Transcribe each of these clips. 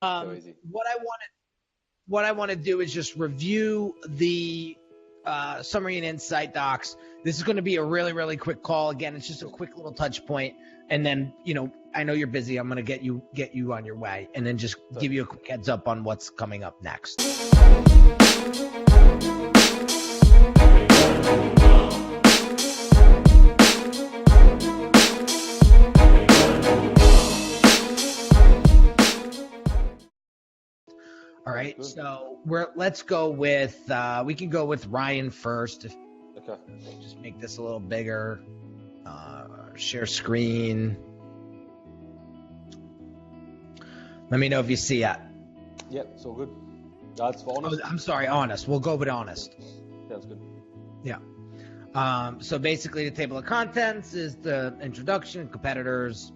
So easy. What I want to do is just review the summary and insight docs. This is going to be a really, really quick call. Again, it's just a quick little touch point, and then I know you're busy. I'm going to get you on your way, and then just give you a quick heads up on what's coming up next. All right, so let's go with we can go with Ryan first. Okay. Just make this a little bigger. Share screen. Let me know if you see it. Yep, it's all good. That's for Onest. I'm sorry, Onest. We'll go with Onest. Sounds good. Yeah. So basically, the table of contents is the introduction, competitors,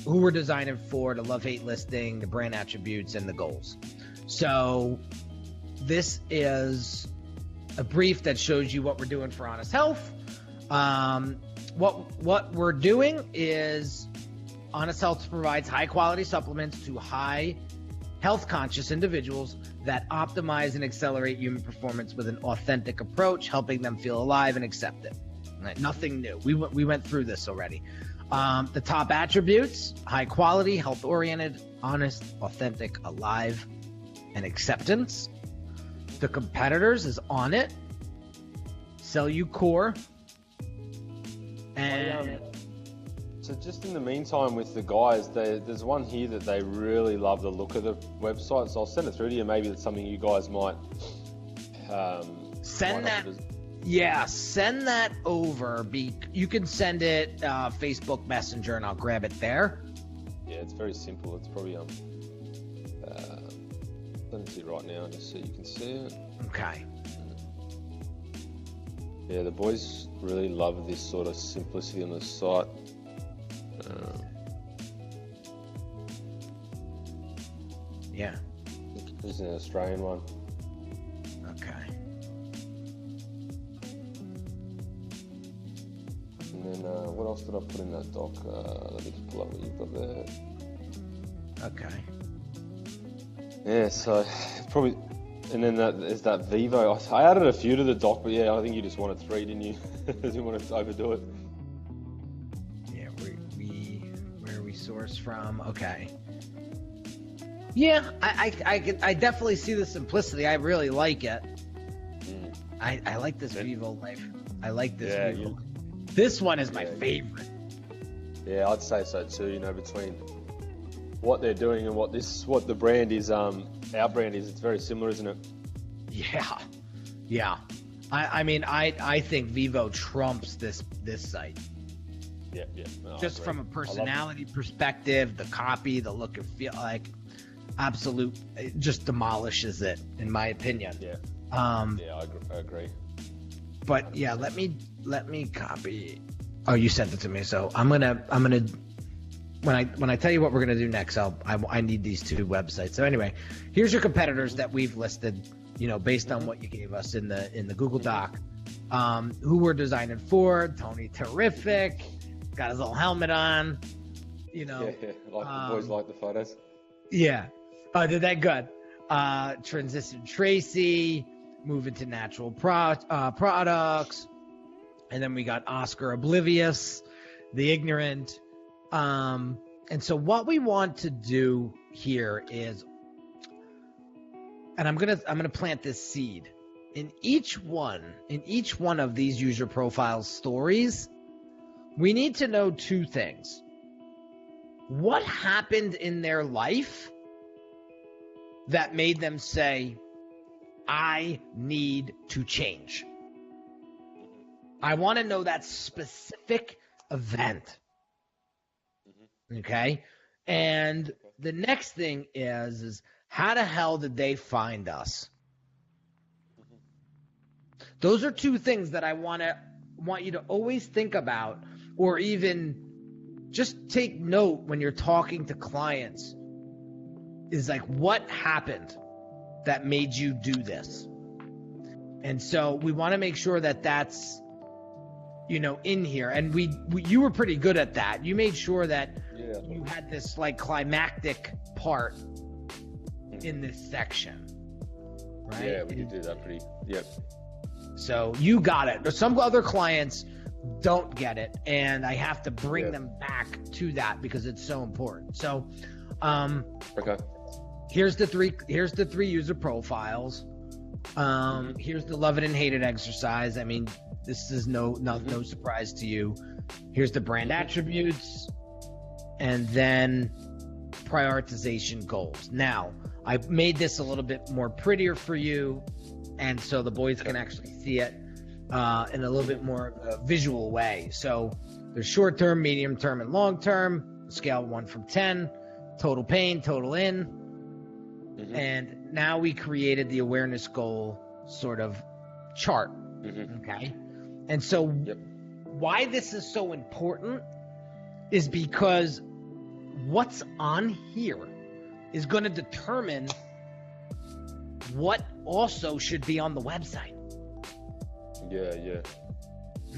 who we're designing for, the love-hate listing, the brand attributes, and the goals. So this is a brief that shows you what we're doing for Honest Health. What we're doing is Honest Health provides high-quality supplements to high health-conscious individuals that optimize and accelerate human performance with an authentic approach, helping them feel alive and accepted. Right? Nothing new. We went through this already. The top attributes: high quality, health oriented, honest, authentic, alive, and acceptance. The competitors is Audit, Sell You Core, and so just in the meantime with the guys, there's one here that they really love the look of the website, so I'll send it through to you. Maybe it's something you guys might send that. Yeah, send that over. You can send it Facebook Messenger, and I'll grab it there. Yeah, it's very simple. It's probably let me see it right now, just so you can see it. Okay. Yeah, the boys really love this sort of simplicity on the site. Yeah. This is an Australian one. Okay. And then what else did I put in that doc? Let me just pull up what you've got there. Okay. Yeah, so probably, and then there's that Vivo. I added a few to the doc, but yeah, I think you just wanted 3, didn't you? You wanted to overdo it. Yeah, where we source from. Okay. Yeah, I definitely see the simplicity. I really like it. I like this Vivo Life. I like this Vivo Life. This one is my favorite. Yeah, I'd say so too. Between what they're doing and what the brand is, our brand is, it's very similar, isn't it? Yeah. I mean, I think Vivo trumps this site. Yeah. No, just from a personality perspective, the copy, the look and feel, like absolute, it just demolishes it, in my opinion. Yeah. I agree. But yeah, let me copy. Oh, you sent it to me, so I'm gonna when I tell you what we're gonna do next, I need these 2 websites. So anyway, here's your competitors that we've listed, based on what you gave us in the Google Doc. Who we're designing for: Tony Terrific, got his little helmet on. Like the boys like the photos. Yeah. Oh, did that good. Transition Tracy, moving to natural products. And then we got Oscar Oblivious, the ignorant. And so what we want to do here is, and I'm gonna plant this seed in each one of these user profile stories. We need to know 2 things: what happened in their life that made them say, I need to change. I want to know that specific event. Okay? And the next thing is how the hell did they find us? Those are 2 things that I want you to always think about, or even just take note when you're talking to clients, is like, what happened that made you do this? And so we want to make sure that that's in here. And you were pretty good at that. You made sure that Yeah. you had this like climactic part in this section, right? Yeah, we did do that pretty. Yep. So you got it. Some other clients don't get it, and I have to bring them back to that because it's so important. So, Okay. here's the three user profiles. Here's the love it and hate it exercise. I mean, this is no surprise to you. Here's the brand attributes, and then prioritization goals. Now, I made this a little bit more prettier for you, and so the boys can actually see it in a little bit more visual way. So there's short term, medium term, and long term. Scale 1 from 10. Total pain, total in. And now we created the awareness goal sort of chart. Okay. And so why this is so important is because what's on here is going to determine what also should be on the website. Yeah.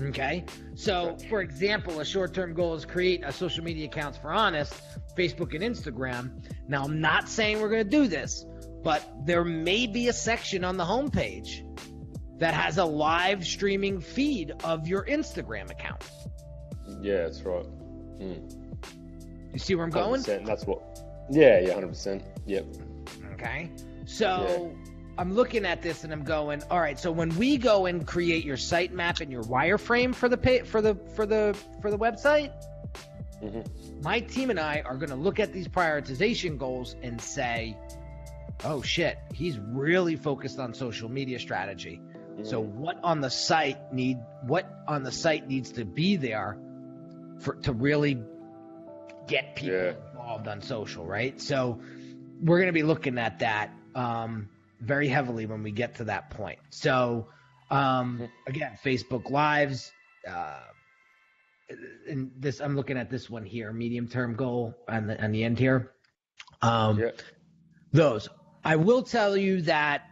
Okay. So, for example, a short-term goal is create a social media accounts for Onest, Facebook and Instagram. Now, I'm not saying we're going to do this, but there may be a section on the homepage that has a live streaming feed of your Instagram account. Yeah, that's right. You see where I'm going? 100%, that's what. Yeah, 100%. Yep. Okay. So I'm looking at this and I'm going, all right. So when we go and create your sitemap and your wireframe for the website, my team and I are going to look at these prioritization goals and say, oh shit, he's really focused on social media strategy. So what on the site needs to be there to really get people involved on social, right? So we're going to be looking at that very heavily when we get to that point. So again, Facebook Lives, and this, I'm looking at this one here, medium term goal on the end here. Those, I will tell you that,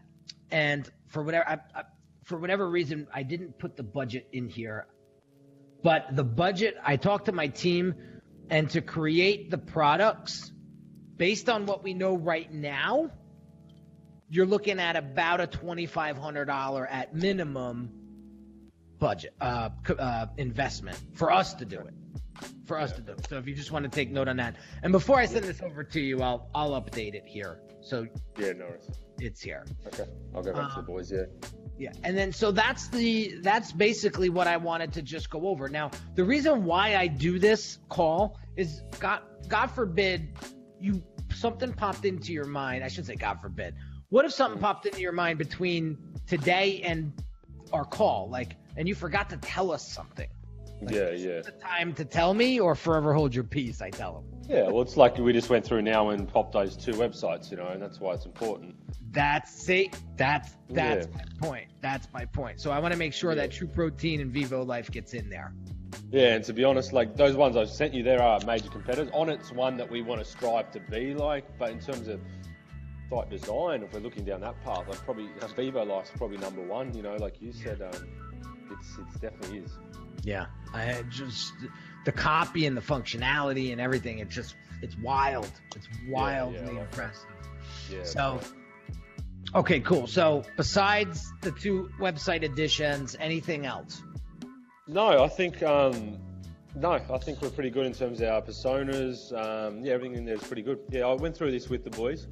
and for whatever reason, I didn't put the budget in here, but the budget, I talked to my team, and to create the products based on what we know right now, you're looking at about a $2,500 at minimum budget investment for us to do it. So if you just want to take note on that. And before I send this over to you, I'll update it here. So no worries. It's here. Okay, I'll go back to the boys. Yeah, and then so that's basically what I wanted to just go over. Now, the reason why I do this call is God forbid something popped into your mind. I shouldn't say God forbid. What if something popped into your mind between today and our call, and you forgot to tell us something? The time to tell me, or forever hold your peace, I tell them. Yeah, well, it's like we just went through now and popped those 2 websites, and that's why it's important. That's my point. That's my point. So I want to make sure that True Protein and Vivo Life gets in there. Yeah, and to be honest, those ones I've sent you, there are major competitors. Onet's one that we want to strive to be like, but in terms of site design, if we're looking down that path, probably Vivo Life's probably number 1. Like you said, it definitely is. Yeah, I just the copy and the functionality and everything. It's wild. It's wildly impressive. Yeah. So, okay, cool. So besides the 2 website additions, anything else? No, I think we're pretty good in terms of our personas. Everything in there is pretty good. Yeah, I went through this with the boys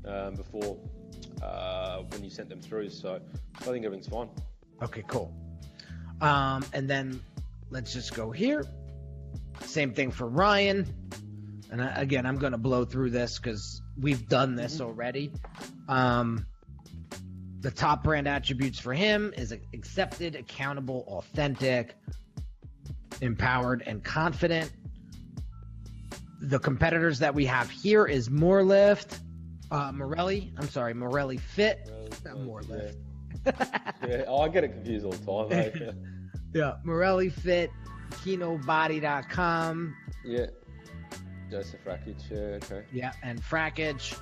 before when you sent them through, so I think everything's fine. Okay, cool. And then let's just go here. Same thing for Ryan. And again, I'm going to blow through this because we've done this already. The top brand attributes for him is accepted, accountable, authentic, empowered, and confident. The competitors that we have here is Morelli Fit. Not Morelift. I get it confused all the time. Morelli Fit, KinoBody.com. Yeah. Joseph Frackage, okay. Yeah, and Frackage.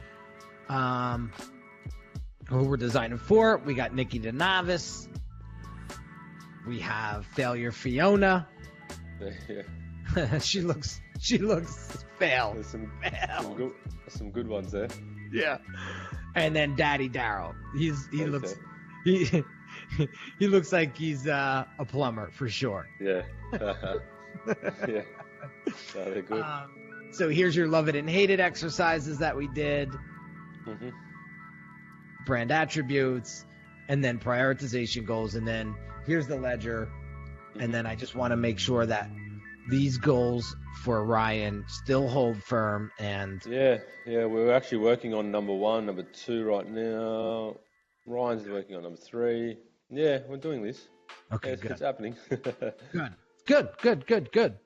Who we're designing for. We got Nikki DeNavis. We have Failure Fiona. Yeah. she looks fail. There's some good ones there. Yeah. And then Daddy Daryl. He looks so. he looks like he's a plumber for sure. Yeah. Yeah. No, they're good. So here's your love it and hate it exercises that we did. Mm-hmm. Brand attributes, and then prioritization goals, and then here's the ledger. And then I just want to make sure that these goals for Ryan still hold firm. And yeah, we're actually working on number 1, number 2 right now. Ryan's working on number 3. Yeah, we're doing this. Okay, yeah, good. It's happening. Good.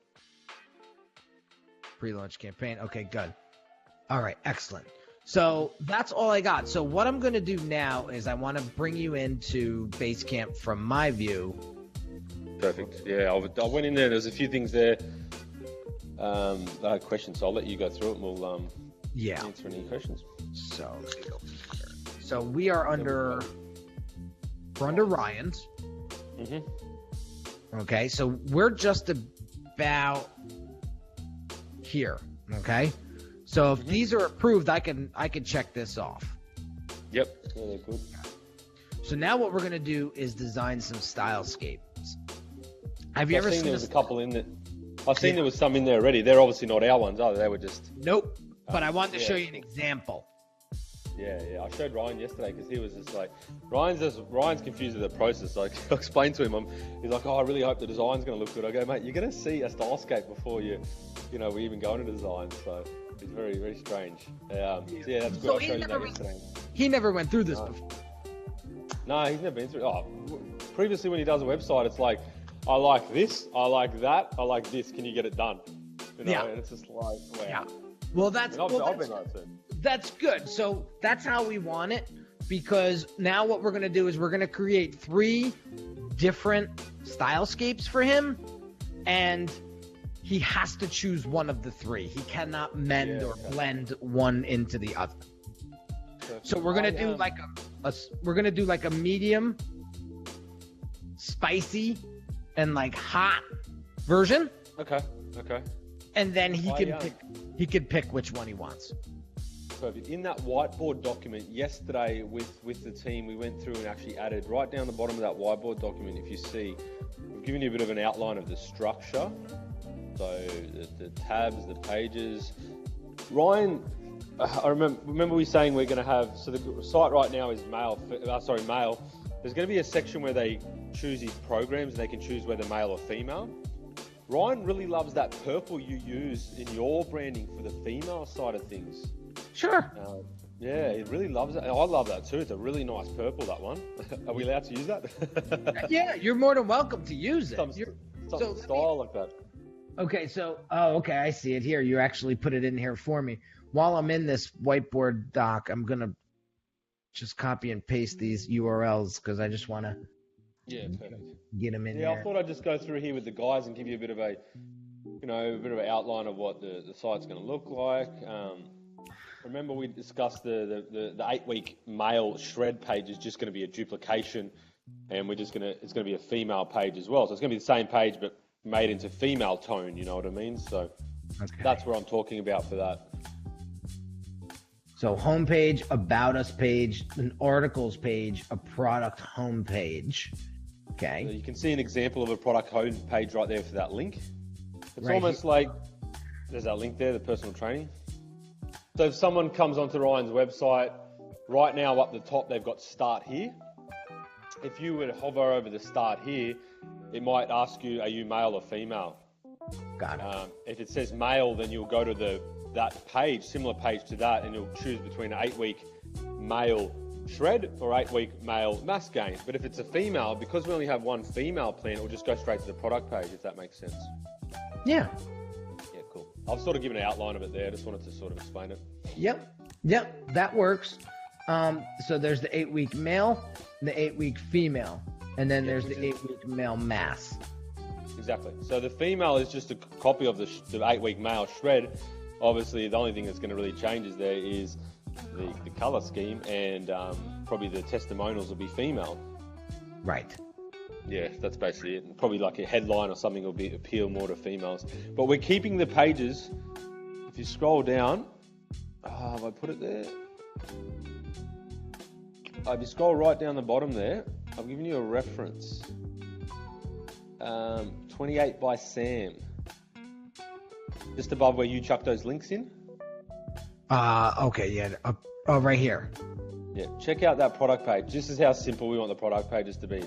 Pre-launch campaign. Okay, good. All right, excellent. So that's all I got. So what I'm going to do now is I want to bring you into Basecamp from my view. Perfect. Yeah, I went in there. There's a few things there. I had questions, so I'll let you go through it and we'll answer any questions. So let me go here. So we are under Ryan's. Mm-hmm. Okay, so we're just about here. Okay, so if these are approved, I can check this off. Yep. Yeah, they're good. So now what we're gonna do is design some stylescapes. Have you ever seen there was a couple in there? I've seen there was some in there already. They're obviously not our ones, are they? They were just. Nope. But I wanted to show you an example. Yeah. I showed Ryan yesterday because he was just like, Ryan's confused with the process. Like, I explained to him, he's like, I really hope the design's going to look good. I go, mate, you're going to see a stylescape before we even go into design. So it's very, very strange. So yeah, that's good. So I showed him that yesterday. He never went through this before. No, he's never been through. Previously when he does a website, it's like, I like this, I like that, I like this. Can you get it done? And it's just like, wow. Yeah. Well, I've been like that. That's good. So that's how we want it, because now what we're going to do is we're going to create 3 different stylescapes for him, and he has to choose one of the 3. He cannot mend or blend one into the other. So we're going to do like a medium, spicy, and like hot version. Okay. And then he can pick which one he wants. Perfect. In that whiteboard document yesterday with the team, we went through and actually added right down the bottom of that whiteboard document. If you see, we've given you a bit of an outline of the structure. So the tabs, the pages. Ryan, I remember we saying we're going to have, so the site right now is male. There's going to be a section where they choose his programs and they can choose whether male or female. Ryan really loves that purple you use in your branding for the female side of things. Sure. Yeah, he really loves it. I love that too. It's a really nice purple, that one. Are we allowed to use that? Yeah, you're more than welcome to use it. Some style like that. Okay, okay, I see it here. You actually put it in here for me. While I'm in this whiteboard doc, I'm going to just copy and paste these URLs because I just want to get them in there. Yeah, I thought I'd just go through here with the guys and give you a bit of an outline of what the site's going to look like. Remember we discussed the 8-week male shred page is just going to be a duplication, and it's going to be a female page as well. So it's going to be the same page but made into female tone. You know what I mean? So that's what I'm talking about for that. So homepage, about us page, an articles page, a product homepage. Okay. So you can see an example of a product homepage right there for that link. It's right almost like there's that link there, the personal training. So if someone comes onto Ryan's website, right now up the top they've got start here. If you were to hover over the start here, it might ask you, are you male or female? Got it. If it says male, then you'll go to that page, similar page to that, and you'll choose between an 8-week male shred or 8-week male mass gain. But if it's a female, because we only have one female plan, it will just go straight to the product page, if that makes sense. Yeah. Yeah, cool. I've sort of given an outline of it there. I just wanted to sort of explain it. Yep, that works. So there's the 8-week male, the 8-week female, and then there's the 8-week male mass. Exactly. So the female is just a copy of the 8-week male shred. Obviously, the only thing that's going to really change is there is the color scheme, and probably the testimonials will be female. Right. Yeah, that's basically it. Probably like a headline or something will appeal more to females. But we're keeping the pages. If you scroll down, have I put it there? If you scroll right down the bottom there, I've given you a reference. 28 by Sam. Just above where you chuck those links in. Okay, yeah. Right here. Yeah, check out that product page. This is how simple we want the product pages to be.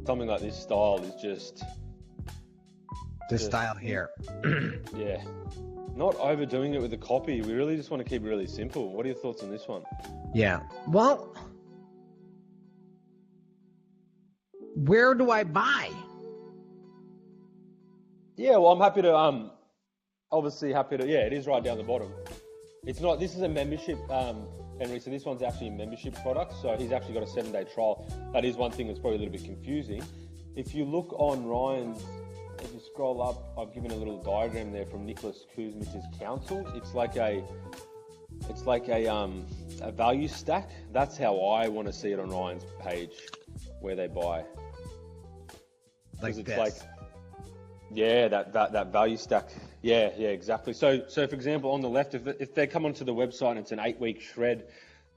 Something like this style is just... This style here. Yeah. Not overdoing it with the copy. We really just want to keep it really simple. What are your thoughts on this one? Yeah. Well, where do I buy? Yeah, well, I'm happy to, obviously happy to, yeah, it is right down the bottom. It's not, this is a membership, Henry, so this one's actually a membership product, so he's actually got a 7-day trial. That is one thing that's probably a little bit confusing. If you look on Ryan's, if you scroll up, I've given a little diagram there from Nicholas Kuzmich's counsel. It's like a value stack. That's how I want to see it on Ryan's page, where they buy. Like it's this. Yeah, that value stack. Yeah, exactly. So for example, on the left, if they come onto the website and it's an 8-week shred,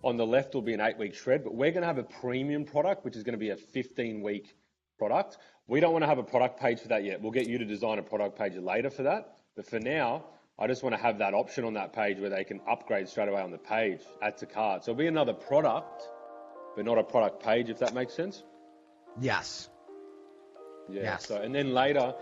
on the left will be an 8-week shred, but we're going to have a premium product, which is going to be a 15-week product. We don't want to have a product page for that yet. We'll get you to design a product page later for that. But for now, I just want to have that option on that page where they can upgrade straight away on the page, add to cart. So it'll be another product, but not a product page, if that makes sense. Yes. Yeah. Yes. So and then later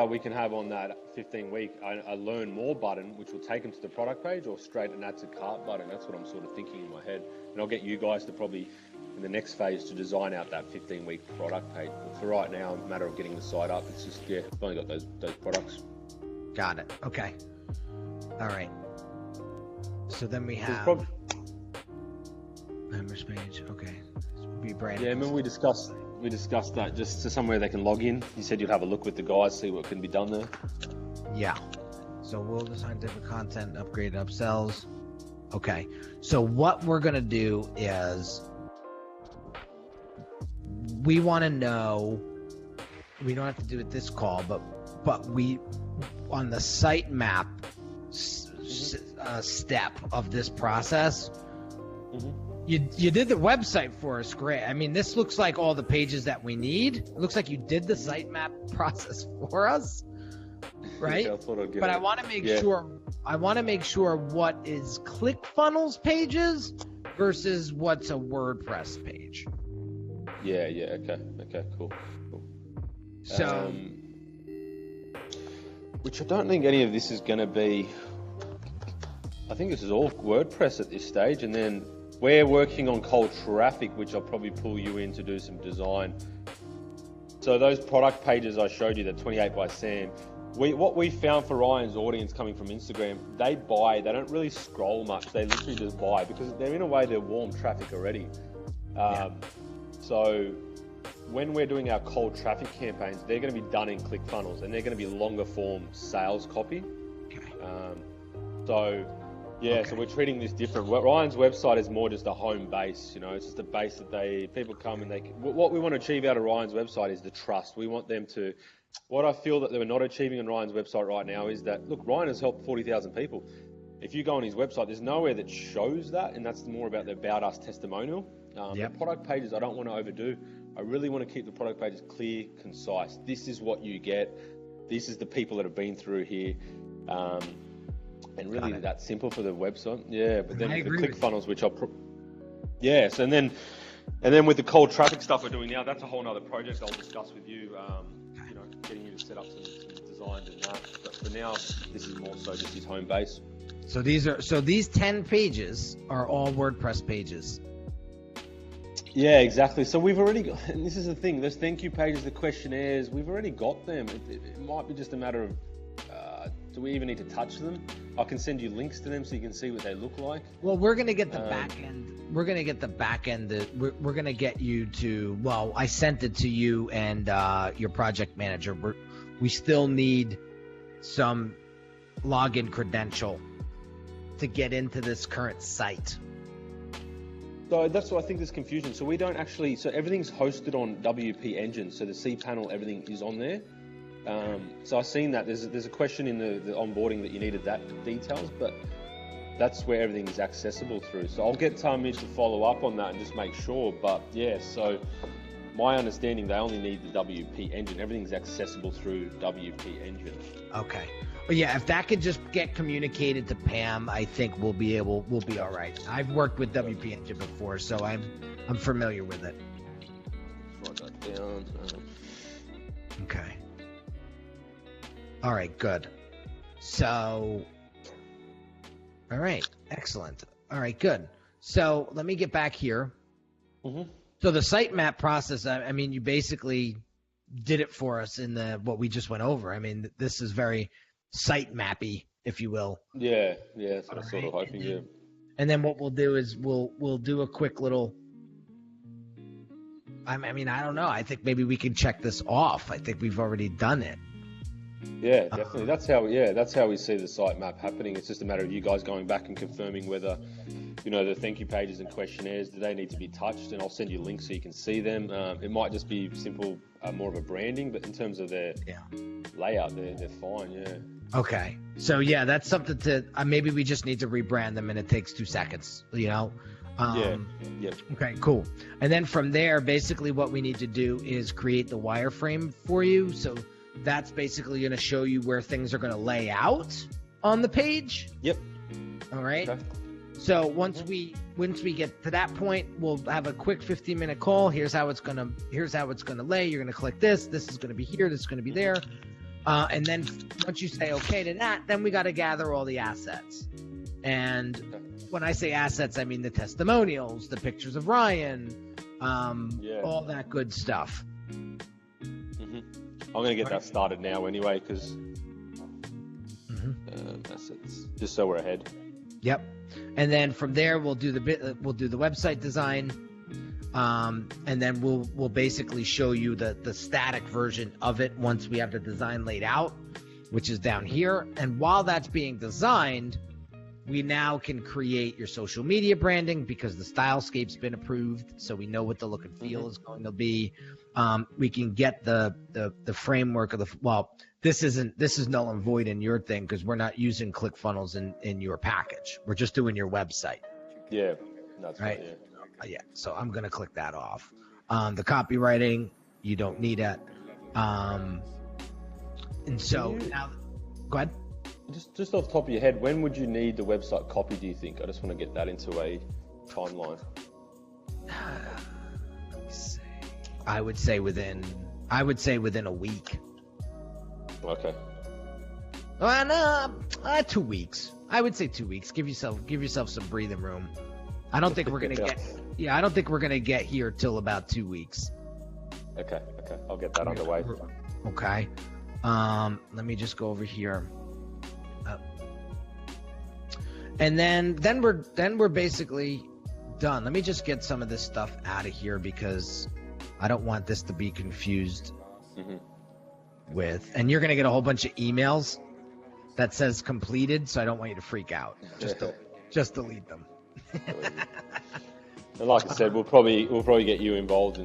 we can have on that 15-week a learn more button, which will take them to the product page, or straight an add to cart button. That's what I'm sort of thinking in my head. And I'll get you guys to probably in the next phase to design out that 15-week product page. But for right now, it's a matter of getting the site up. It's just, yeah, I've only got those products. Got it. Okay. All right. So then we have members page. Okay. Be branded. Yeah, remember we discussed that just to somewhere they can log in. You said you'd have a look with the guys, see what can be done there. Yeah. So we'll design different content, upgrade upsells. Okay. So what we're going to do is we want to know, we don't have to do it this call, but we, on the sitemap step of this process, you did the website for us. Great. I mean, this looks like all the pages that we need. It looks like you did the sitemap process for us, right? Yeah, but I want to make sure. I want to make sure what is ClickFunnels pages versus what's a WordPress page. Yeah. Okay. Cool. So, which I don't think any of this is going to be. I think this is all WordPress at this stage, and then we're working on cold traffic, which I'll probably pull you in to do some design. So those product pages I showed you, the 28 by Sam, what we found for Ryan's audience coming from Instagram, they buy, they don't really scroll much. They literally just buy because they're in a way, they're warm traffic already. So when we're doing our cold traffic campaigns, they're going to be done in ClickFunnels and they're going to be longer form sales copy. So we're treating this different. Ryan's website is more just a home base, it's just a base that people come and what we want to achieve out of Ryan's website is the trust. We want them to, what I feel that they're not achieving on Ryan's website right now is that, look, Ryan has helped 40,000 people. If you go on his website, there's nowhere that shows that, and that's more about the About Us testimonial. The product pages I don't want to overdo. I really want to keep the product pages clear, concise. This is what you get. This is the people that have been through here. And really that simple for the website. Yeah, but then the ClickFunnels, which I'll... So and then with the cold traffic stuff we're doing now, that's a whole other project I'll discuss with you, getting you to set up some designs and that. But for now, this is more so just his home base. So these 10 pages are all WordPress pages. Yeah, exactly. So we've already got, and this is the thing, those thank you pages, the questionnaires, we've already got them. It might be just a matter of, do we even need to touch them? I can send you links to them so you can see what they look like. Well, we're going to get the back end. We're going to get the back end. We're going to get you to, well, I sent it to you and your project manager. We still need some login credential to get into this current site. So that's what I think there's confusion. So we don't actually, so everything's hosted on WP Engine. So the cPanel, everything is on there. So I've seen that there's a question in the onboarding that you needed that details, but that's where everything is accessible through. So I'll get Tammy to follow up on that and just make sure. But yeah, so my understanding, they only need the WP Engine. Everything's accessible through WP Engine. Okay. Well, yeah, if that could just get communicated to Pam, I think we'll be all right. I've worked with WP Engine before, so I'm familiar with it. Write that down. Okay. All right, good. So, all right, excellent. All right, good. So let me get back here. Mm-hmm. So the sitemap process, I mean, you basically did it for us in what we just went over. I mean, this is very sitemappy, if you will. Yeah, that's what I was sort of hoping. Yeah. And then what we'll do is we'll do a quick little. I mean, I don't know. I think maybe we can check this off. I think we've already done it. Yeah, definitely. That's how we see the sitemap happening. It's just a matter of you guys going back and confirming whether, the thank you pages and questionnaires, do they need to be touched? And I'll send you links so you can see them. It might just be simple, more of a branding, but in terms of their layout, they're fine. Yeah. Okay. So yeah, that's something to maybe we just need to rebrand them, and it takes 2 seconds. Yeah. Okay, cool. And then from there, basically what we need to do is create the wireframe for you. So that's basically going to show you where things are going to lay out on the page. Yep. All right. Okay. So once we get to that point, we'll have a quick 15-minute call. Here's how it's gonna lay. You're gonna click this. This is gonna be here. This is gonna be there. And then once you say okay to that, then we got to gather all the assets. And when I say assets, I mean the testimonials, the pictures of Ryan, all that good stuff. Mm-hmm. I'm going to get that started now anyway, because assets, just so we're ahead. Yep. And then from there, we'll do the website design, and then we'll basically show you the static version of it once we have the design laid out, which is down here. And while that's being designed, we now can create your social media branding because the stylescape's been approved, so we know what the look and feel is going to be. We can get the framework of this is null and void in your thing because we're not using ClickFunnels in your package. We're just doing your website. Yeah, that's right. Yeah. So I'm gonna click that off. The copywriting, you don't need it. And so now, go ahead. Just off the top of your head, when would you need the website copy, do you think? I just want to get that into a timeline. Let me see. I would say within a week. Okay. Well, no, 2 weeks. I would say 2 weeks. Give yourself some breathing room. I don't think we're gonna get here till about 2 weeks. Okay. I'll get that underway. Okay. Let me just go over here. And then we're basically done. Let me just get some of this stuff out of here because I don't want this to be confused with. And you're gonna get a whole bunch of emails that says completed, so I don't want you to freak out. Just delete them. And like I said, we'll probably get you involved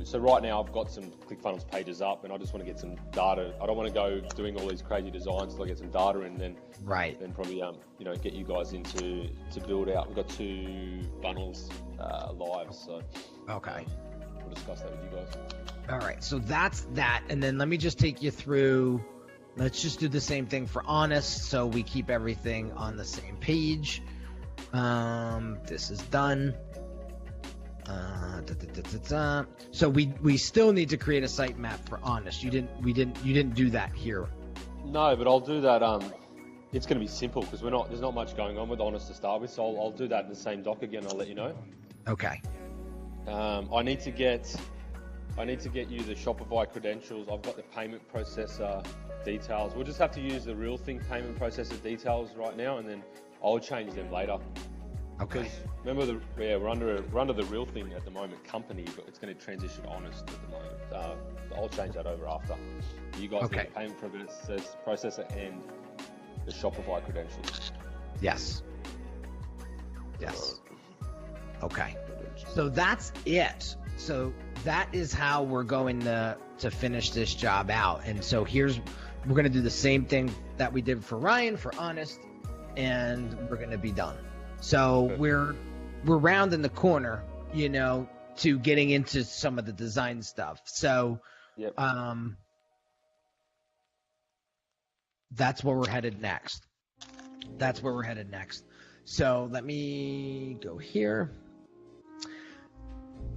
so right now I've got some ClickFunnels pages up and I just want to get some data. I don't want to go doing all these crazy designs until I get some data and then probably get you guys to build out. We've got 2 funnels live, so okay. We'll discuss that with you guys. All right, so that's that, and then let me just take you through. Let's just do the same thing for Onest, so we keep everything on the same page. This is done. So we still need to create a sitemap for Onest. You didn't do that here. No, but I'll do that. It's going to be simple because there's not much going on with Onest to start with. So I'll do that in the same doc again. I'll let you know. Okay. I need to get you the Shopify credentials. I've got the payment processor details. We'll just have to use the real thing payment processor details right now, and then I'll change them later. Okay. Because remember, we're under the real thing at the moment, company, but it's going to transition to Onest at the moment. I'll change that over after. You guys get the payment processor and the Shopify credentials. Yes. Yes. Okay. So that's it. So that is how we're going to finish this job out. And so we're going to do the same thing that we did for Ryan, for Onest, and we're going to be done. So we're rounding the corner, to getting into some of the design stuff. So, that's where we're headed next. So let me go here.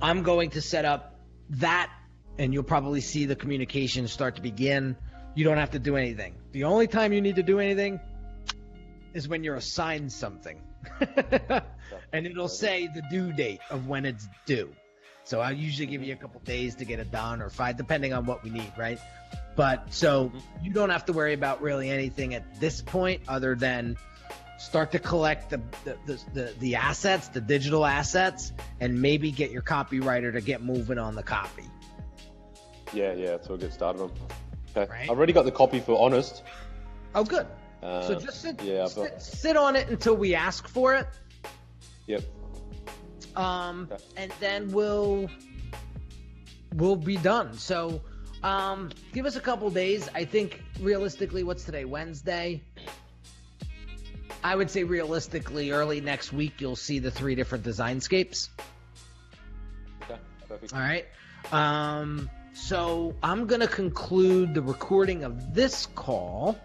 I'm going to set up that, and you'll probably see the communication start to begin. You don't have to do anything. The only time you need to do anything is when you're assigned something. And it'll say the due date of when it's due. So I usually give you a couple days to get it done, or 5, depending on what we need, right? But so you don't have to worry about really anything at this point other than start to collect the assets, the digital assets, and maybe get your copywriter to get moving on the copy. Yeah, that's what we'll get started on. Okay. Right. I've already got the copy for Onest. Oh, good. So just sit on it until we ask for it. Yep. And then we'll be done. So give us a couple days. I think realistically, what's today? Wednesday. I would say realistically, early next week, you'll see the 3 different designscapes. Okay, perfect. All right. So I'm going to conclude the recording of this call.